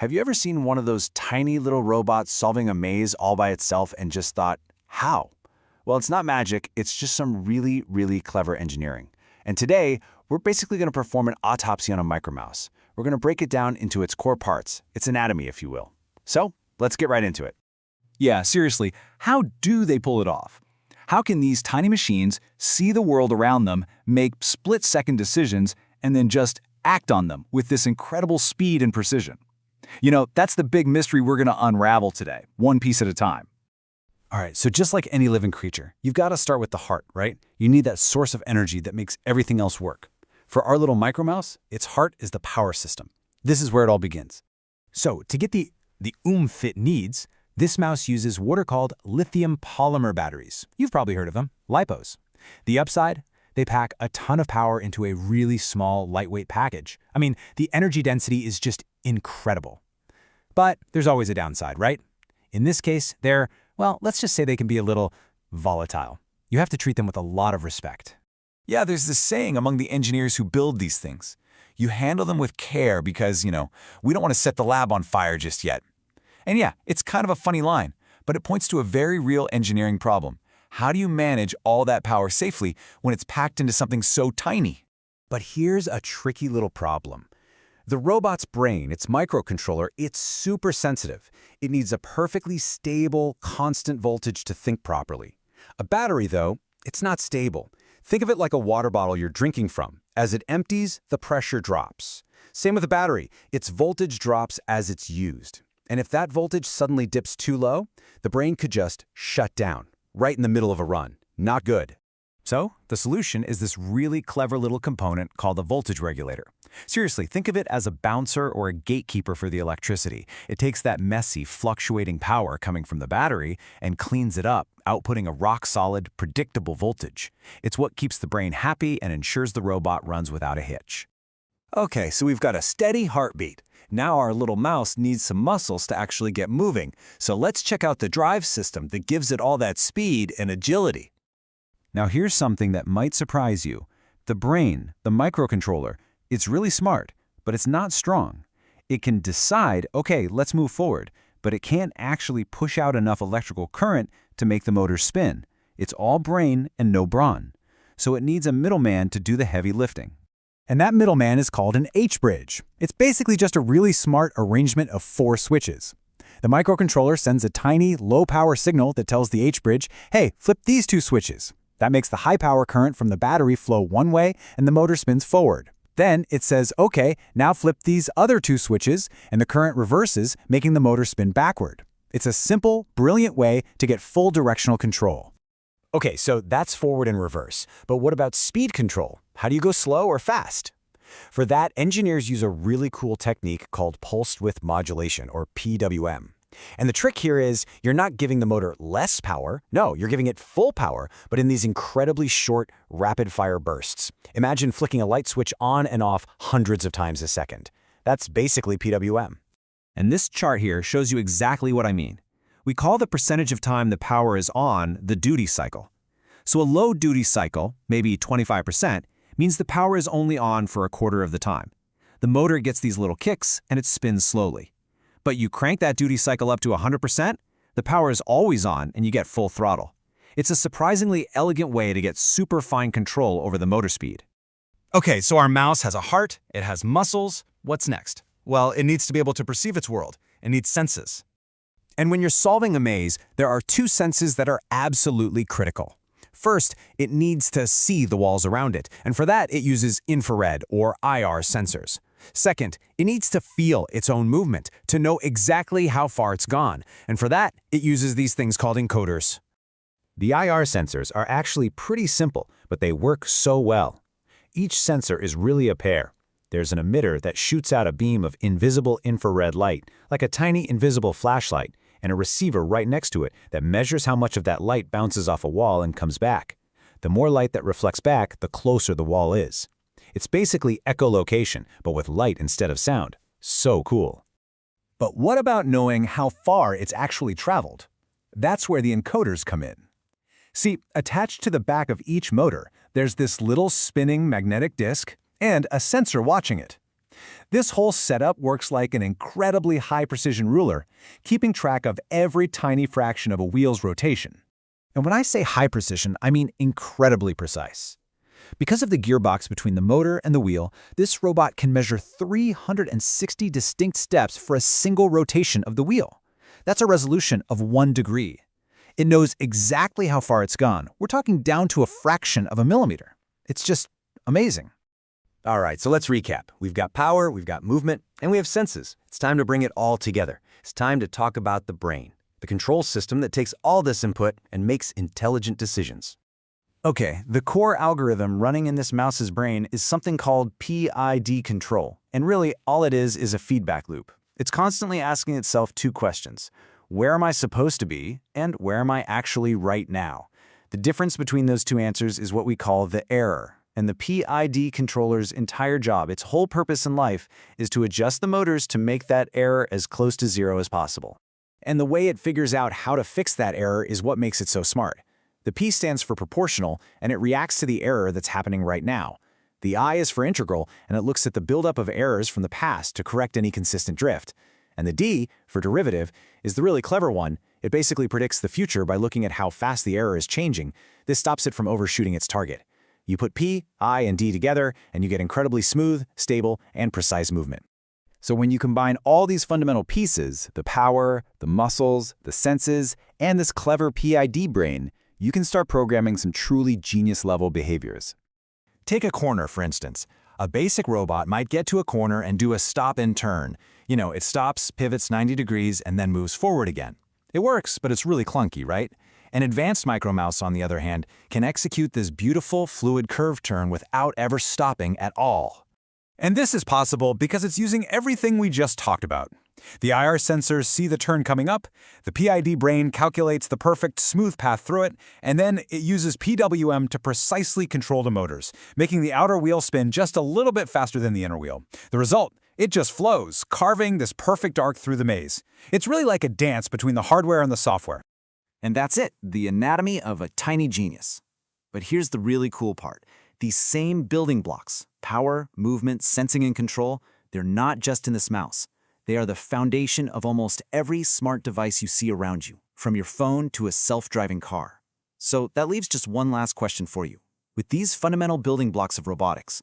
Have you ever seen one of those tiny little robots solving a maze all by itself and just thought, how? Well, it's not magic, it's just some really, really clever engineering. And today, we're basically going to perform an autopsy on a Micromouse. We're going to break it down into its core parts, its anatomy, if you will. So, let's get right into it. Yeah, seriously, how do they pull it off? How can these tiny machines see the world around them, make split-second decisions, and then just act on them with this incredible speed and precision? You know, that's the big mystery we're going to unravel today, one piece at a time. All right, so just like any living creature, you've got to start with the heart, right? You need that source of energy that makes everything else work. For our little Micromouse, its heart is the power system. This is where it all begins. So to get the oomph it needs, this mouse uses what are called lithium polymer batteries. You've probably heard of them, LiPos. The upside? They pack a ton of power into a really small, lightweight package. I mean, the energy density is just incredible. But there's always a downside, right? In this case, well, let's just say they can be a little volatile. You have to treat them with a lot of respect. Yeah, there's this saying among the engineers who build these things. You handle them with care because, we don't want to set the lab on fire just yet. And yeah, it's kind of a funny line, but it points to a very real engineering problem. How do you manage all that power safely when it's packed into something so tiny? But here's a tricky little problem. The robot's brain, its microcontroller, it's super sensitive. It needs a perfectly stable, constant voltage to think properly. A battery, though, it's not stable. Think of it like a water bottle you're drinking from. As it empties, the pressure drops. Same with a battery. Its voltage drops as it's used. And if that voltage suddenly dips too low, the brain could just shut down, right in the middle of a run. Not good. So, the solution is this really clever little component called the voltage regulator. Seriously, think of it as a bouncer or a gatekeeper for the electricity. It takes that messy, fluctuating power coming from the battery and cleans it up, outputting a rock-solid, predictable voltage. It's what keeps the brain happy and ensures the robot runs without a hitch. Okay, so we've got a steady heartbeat. Now our little mouse needs some muscles to actually get moving. So let's check out the drive system that gives it all that speed and agility. Now here's something that might surprise you. The brain, the microcontroller, it's really smart, but it's not strong. It can decide, okay, let's move forward, but it can't actually push out enough electrical current to make the motor spin. It's all brain and no brawn. So it needs a middleman to do the heavy lifting. And that middleman is called an H-bridge. It's basically just a really smart arrangement of 4 switches. The microcontroller sends a tiny, low-power signal that tells the H-bridge, hey, flip these 2 switches. That makes the high-power current from the battery flow one way and the motor spins forward. Then it says, okay, now flip these other 2 switches, and the current reverses, making the motor spin backward. It's a simple, brilliant way to get full directional control. Okay, so that's forward and reverse. But what about speed control? How do you go slow or fast? For that, engineers use a really cool technique called pulsed width modulation, or PWM. And the trick here is you're not giving the motor less power. No, you're giving it full power, but in these incredibly short, rapid-fire bursts. Imagine flicking a light switch on and off hundreds of times a second. That's basically PWM. And this chart here shows you exactly what I mean. We call the percentage of time the power is on the duty cycle. So a low duty cycle, maybe 25%, means the power is only on for a quarter of the time. The motor gets these little kicks and it spins slowly. But you crank that duty cycle up to 100%, the power is always on and you get full throttle. It's a surprisingly elegant way to get super fine control over the motor speed. Okay, so our mouse has a heart, it has muscles. What's next? Well, it needs to be able to perceive its world. It needs senses. And when you're solving a maze, there are 2 senses that are absolutely critical. First, it needs to see the walls around it, and for that, it uses infrared or IR sensors. Second, it needs to feel its own movement, to know exactly how far it's gone, and for that, it uses these things called encoders. The IR sensors are actually pretty simple, but they work so well. Each sensor is really a pair. There's an emitter that shoots out a beam of invisible infrared light, like a tiny invisible flashlight, and a receiver right next to it that measures how much of that light bounces off a wall and comes back. The more light that reflects back, the closer the wall is. It's basically echolocation, but with light instead of sound. So cool. But what about knowing how far it's actually traveled? That's where the encoders come in. See, attached to the back of each motor, there's this little spinning magnetic disc and a sensor watching it. This whole setup works like an incredibly high-precision ruler, keeping track of every tiny fraction of a wheel's rotation. And when I say high precision, I mean incredibly precise. Because of the gearbox between the motor and the wheel, this robot can measure 360 distinct steps for a single rotation of the wheel. That's a resolution of 1 degree. It knows exactly how far it's gone. We're talking down to a fraction of a millimeter. It's just amazing. All right, so let's recap. We've got power, we've got movement, and we have senses. It's time to bring it all together. It's time to talk about the brain, the control system that takes all this input and makes intelligent decisions. Okay, the core algorithm running in this mouse's brain is something called PID control, and really all it is a feedback loop. It's constantly asking itself 2 questions. Where am I supposed to be, and where am I actually right now? The difference between those 2 answers is what we call the error. And the PID controller's entire job, its whole purpose in life, is to adjust the motors to make that error as close to 0 as possible. And the way it figures out how to fix that error is what makes it so smart. The P stands for proportional, and it reacts to the error that's happening right now. The I is for integral, and it looks at the buildup of errors from the past to correct any consistent drift. And the D, for derivative, is the really clever one. It basically predicts the future by looking at how fast the error is changing. This stops it from overshooting its target. You put P, I, and D together, and you get incredibly smooth, stable, and precise movement. So when you combine all these fundamental pieces, the power, the muscles, the senses, and this clever PID brain, you can start programming some truly genius-level behaviors. Take a corner, for instance. A basic robot might get to a corner and do a stop and turn. You know, it stops, pivots 90 degrees, and then moves forward again. It works, but it's really clunky, right? An advanced Micromouse, on the other hand, can execute this beautiful, fluid curve turn without ever stopping at all. And this is possible because it's using everything we just talked about. The IR sensors see the turn coming up, the PID brain calculates the perfect, smooth path through it, and then it uses PWM to precisely control the motors, making the outer wheel spin just a little bit faster than the inner wheel. The result? It just flows, carving this perfect arc through the maze. It's really like a dance between the hardware and the software. And that's it, the anatomy of a tiny genius. But here's the really cool part. These same building blocks, power, movement, sensing, and control, they're not just in this mouse. They are the foundation of almost every smart device you see around you, from your phone to a self-driving car. So that leaves just one last question for you. With these fundamental building blocks of robotics,